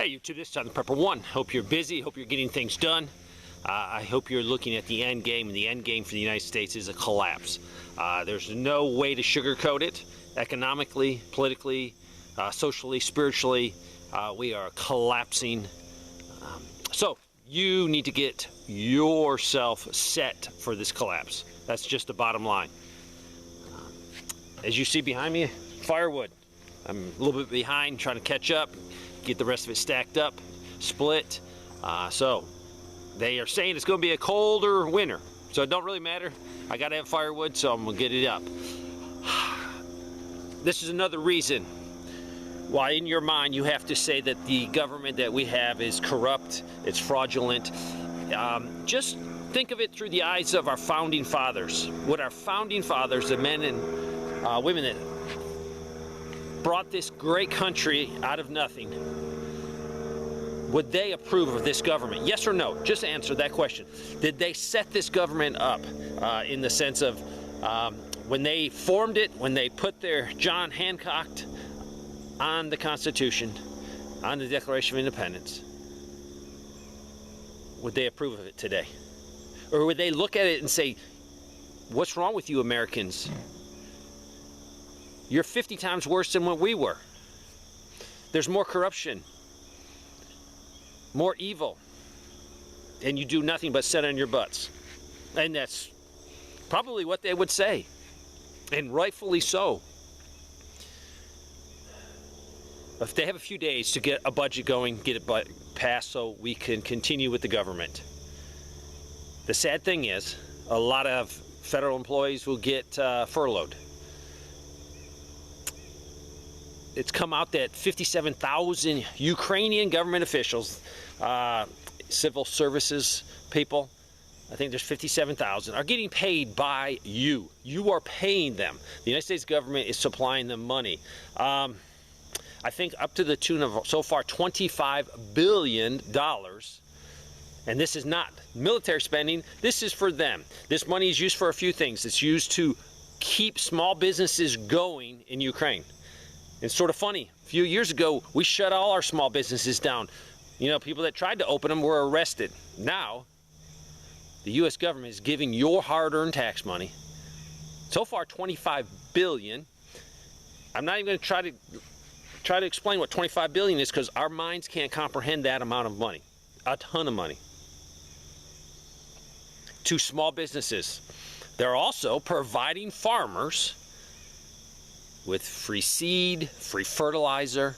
Hey YouTube, this is Southern Prepper 1. Hope you're busy, hope you're getting things done. I hope you're looking at the end game, and the end game for the United States is a collapse. There's no way to sugarcoat it. Economically, politically, socially, spiritually, we are collapsing. So you need to get yourself set for this collapse. That's just the bottom line. As you see behind me, firewood. I'm a little bit behind, trying to catch up, get the rest of it stacked up, split. So they are saying it's going to be a colder winter, so it don't really matter. I got to have firewood, so I'm going to get it up. This is another reason why in your mind you have to say that the government that we have is corrupt, it's fraudulent. Just think of it through the eyes of our founding fathers. What our founding fathers, the men and women that brought this great country out of nothing, would they approve of this government? Yes or no? Just answer that question. Did they set this government up in the sense of when they formed it, when they put their John Hancock on the Constitution, on the Declaration of Independence, would they approve of it today? Or would they look at it and say, what's wrong with you Americans? You're 50 times worse than what we were. There's more corruption, more evil, and you do nothing but sit on your butts. And that's probably what they would say, and rightfully so. If they have a few days to get a budget going, get it passed so we can continue with the government. The sad thing is, a lot of federal employees will get furloughed. It's come out that 57,000 Ukrainian government officials, civil services people, I think there's 57,000, are getting paid by you. You are paying them. The United States government is supplying them money. I think up to the tune of, so far, $25 billion. And this is not military spending. This is for them. This money is used for a few things. It's used to keep small businesses going in Ukraine. It's sort of funny. A few years ago, we shut all our small businesses down. You know, people that tried to open them were arrested. Now, the U.S. government is giving your hard-earned tax money. So far, $25 billion. I'm not even going to try to explain what $25 billion is, because our minds can't comprehend that amount of money. A ton of money. To small businesses. They're also providing farmers with free seed, free fertilizer,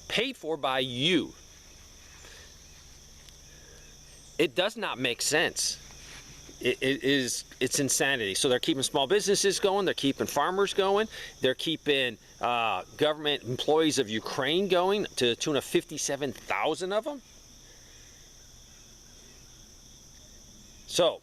paid for by you. It does not make sense. It's insanity. So they're keeping small businesses going, they're keeping farmers going, they're keeping government employees of Ukraine going, to the tune of 57,000 of them. So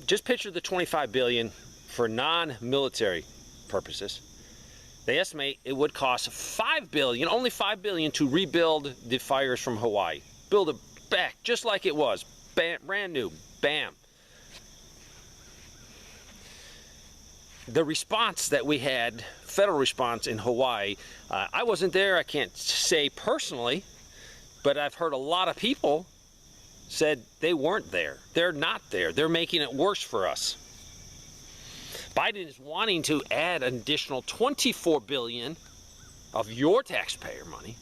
just picture the $25 billion for non-military purposes. They estimate it would cost $5 billion, only $5 billion, to rebuild the fires from Hawaii. Build it back just like it was, bam, brand new, bam. The response that we had, federal response in Hawaii, I wasn't there, I can't say personally, but I've heard a lot of people said they weren't there. They're not there. They're making it worse for us. Biden is wanting to add an additional $24 billion of your taxpayer money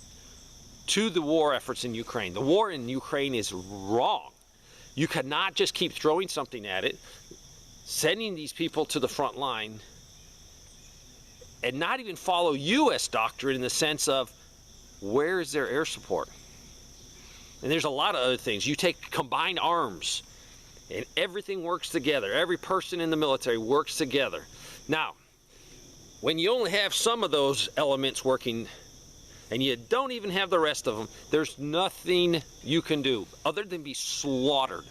to the war efforts in Ukraine. The war in Ukraine is wrong. You cannot just keep throwing something at it, sending these people to the front line, and not even follow U.S. doctrine in the sense of where is their air support. And there's a lot of other things. You take combined arms, and everything works together. Every person in the military works together. Now, when you only have some of those elements working, and you don't even have the rest of them, there's nothing you can do other than be slaughtered.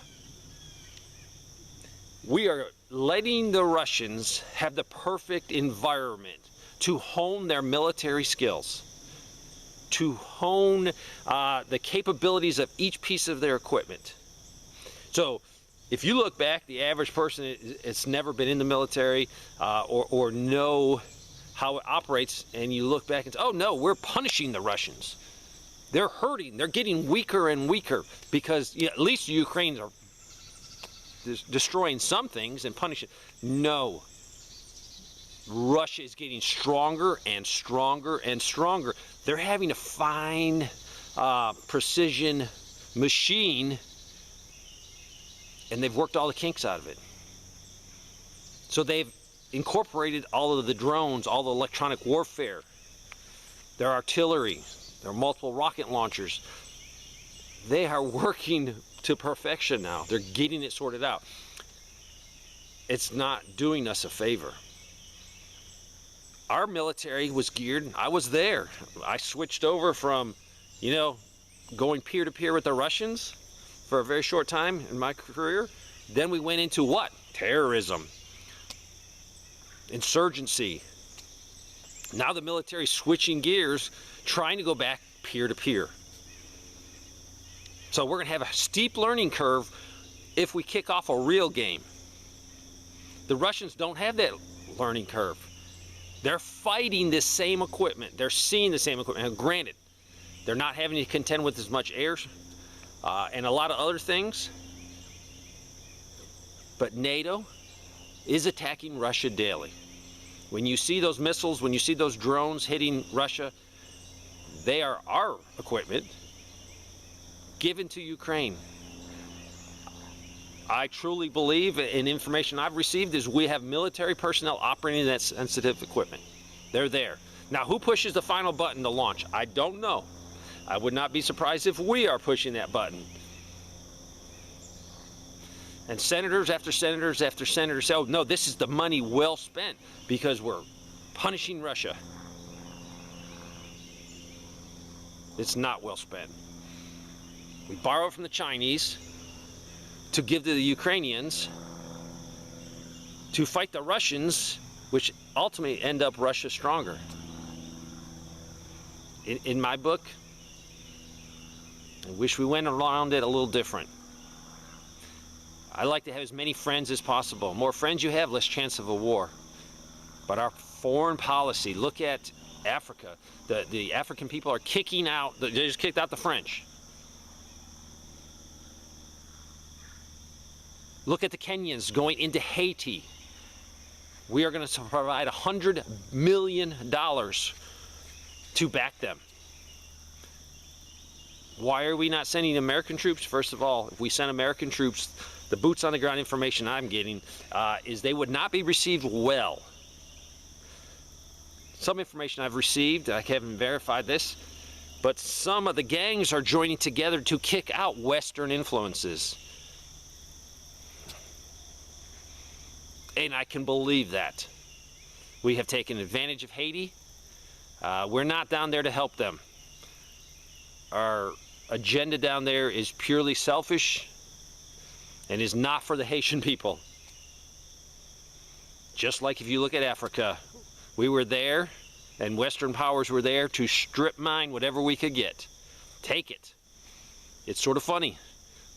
We are letting the Russians have the perfect environment to hone their military skills, to hone the capabilities of each piece of their equipment. So, if you look back, the average person that's never been in the military or know how it operates, and you look back and say, oh no, we're punishing the Russians. They're hurting. They're getting weaker and weaker because at least Ukraine are destroying some things and punishing. No. Russia is getting stronger and stronger and stronger. They're having a fine precision machine, and they've worked all the kinks out of it. So they've incorporated all of the drones, all the electronic warfare, their artillery, their multiple rocket launchers. They are working to perfection now. They're getting it sorted out. It's not doing us a favor. Our military was geared. I was there. I switched over from, going peer-to-peer with the Russians for a very short time in my career. Then we went into what? Terrorism. Insurgency. Now the military is switching gears, trying to go back peer-to-peer. So we're going to have a steep learning curve if we kick off a real game. The Russians don't have that learning curve. They're fighting the same equipment. They're seeing the same equipment. Now, granted, they're not having to contend with as much air and a lot of other things. But NATO is attacking Russia daily. When you see those missiles, when you see those drones hitting Russia, they are our equipment given to Ukraine. I truly believe, and information I've received, is we have military personnel operating that sensitive equipment. They're there. Now, who pushes the final button to launch? I don't know. I would not be surprised if we are pushing that button. And senators after senators after senators say, oh, no, this is the money well spent because we're punishing Russia. It's not well spent. We borrow from the Chinese to give to the Ukrainians to fight the Russians, which ultimately end up Russia stronger. In my book, I wish we went around it a little different. I like to have as many friends as possible. More friends you have, less chance of a war. But our foreign policy, look at Africa. The African people are kicking out, they just kicked out the French. Look at the Kenyans going into Haiti. We are going to provide $100 million to back them. Why are we not sending American troops? First of all, if we send American troops, the boots on the ground information I'm getting is they would not be received well. Some information I've received, I haven't verified this, but some of the gangs are joining together to kick out Western influences. And I can believe that. We have taken advantage of Haiti. We're not down there to help them. Our agenda down there is purely selfish and is not for the Haitian people. Just like if you look at Africa, we were there and Western powers were there to strip mine whatever we could get. Take it. It's sort of funny.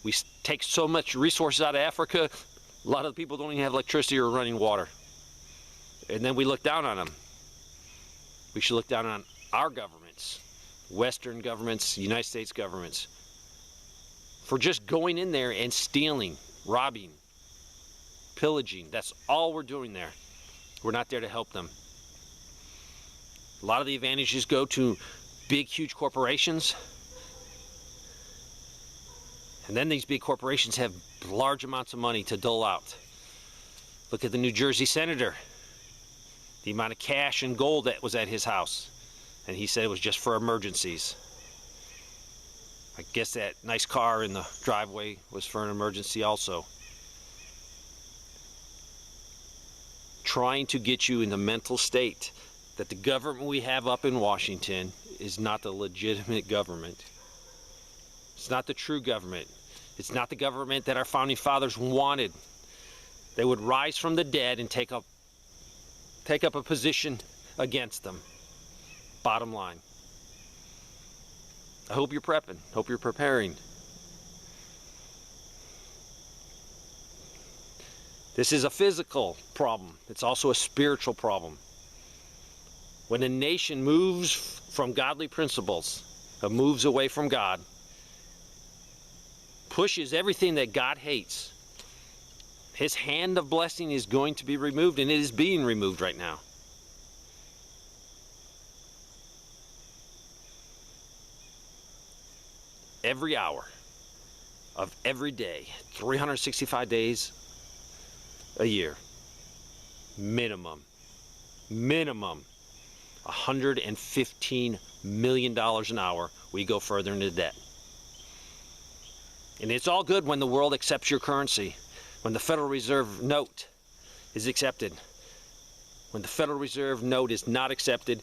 We take so much resources out of Africa, a lot of the people don't even have electricity or running water. And then we look down on them. We should look down on our governments, Western governments, United States governments, for just going in there and stealing, robbing, pillaging. That's all we're doing there. We're not there to help them. A lot of the advantages go to big, huge corporations. And then these big corporations have large amounts of money to dole out. Look at the New Jersey senator. The amount of cash and gold that was at his house. And he said it was just for emergencies. I guess that nice car in the driveway was for an emergency also. Trying to get you in the mental state that the government we have up in Washington is not the legitimate government. It's not the true government. It's not the government that our founding fathers wanted. They would rise from the dead and take up a position against them. Bottom line. I hope you're prepping. Hope you're preparing. This is a physical problem. It's also a spiritual problem. When a nation moves from godly principles moves away from God, pushes everything that God hates, His hand of blessing is going to be removed, and it is being removed right now. Every hour of every day, 365 days a year, minimum $115 million an hour, we go further into debt. And it's all good when the world accepts your currency, when the Federal Reserve note is accepted. When the Federal Reserve note is not accepted,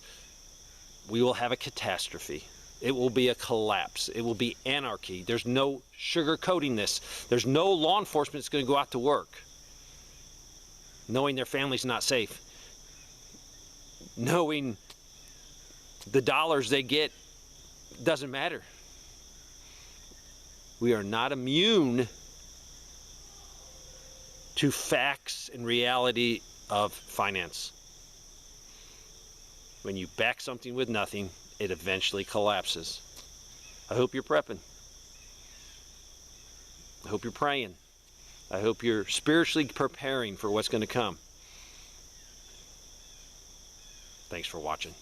we will have a catastrophe. It will be a collapse. It will be anarchy. There's no sugarcoating this. There's no law enforcement that's going to go out to work knowing their family's not safe, knowing the dollars they get doesn't matter. We are not immune to facts and reality of finance. When you back something with nothing, it eventually collapses. I hope you're prepping. I hope you're praying. I hope you're spiritually preparing for what's going to come. Thanks for watching.